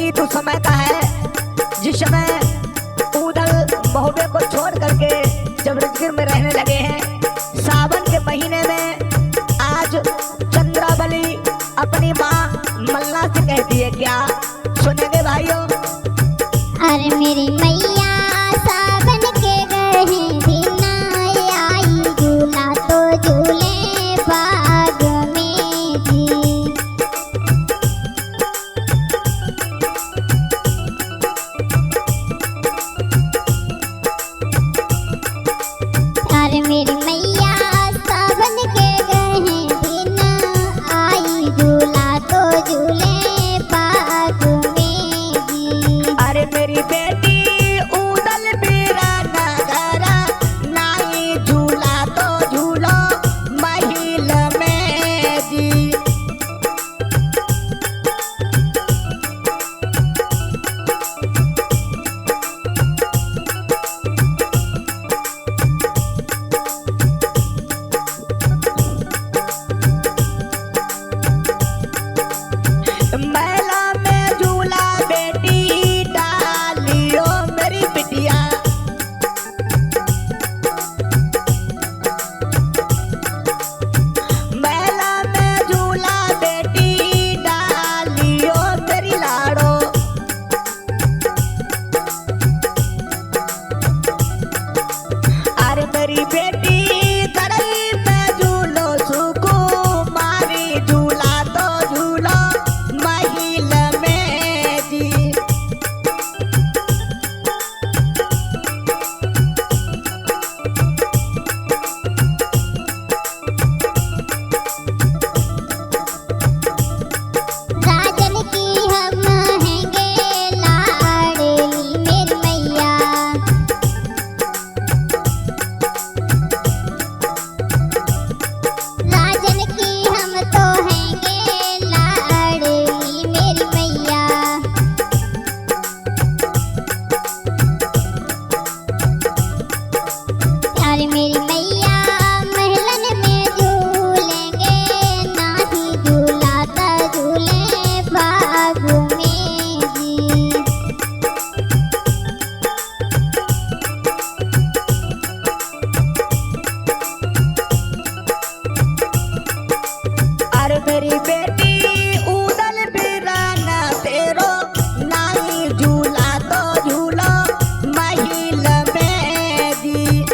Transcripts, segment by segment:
बेटी तो समय का है जिस समय उदल महोदय को छोड़ करके जब राजगीर में रहने लगे हैं। सावन के महीने में आज चंद्रावली अपनी माँ मल्ला से कहती है, क्या सुनेंगे भाइयों? अरे मेरी मैया सावन के गहे दिन आई, झूला तो झूले बाग में जी। अरे मेरी मैया सावन के गहे दिन आई, झूला तो झूले बाग में जी। अरे मेरी बेटी उदल बीरा नगरा नाई, झूला तो झूलो महिल में जी। मेला में झूला बेटी डालियो मेरी बिटिया। मेला में झूला बेटी डालियो मेरी लाड़ो। अरे मेरी बेटी तरई में झूलो सुकू मारी, झूला तो झूलो महिल में जी। राजन की हम हैंगे लाडली मेरी मैया। राजन की हम तो हैंगे लाडली मेरी मैया। अरे मेरी मैया महलन में झूलेंगे, नाही झूला ता झूले बाग में जी। अरे मेरी बेटी उदल बिराना तेरो नाई, झूला तो झूलो महिल में जी।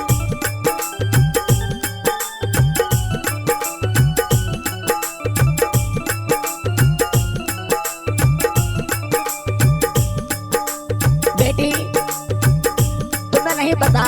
बेटी तुम्हें नहीं पता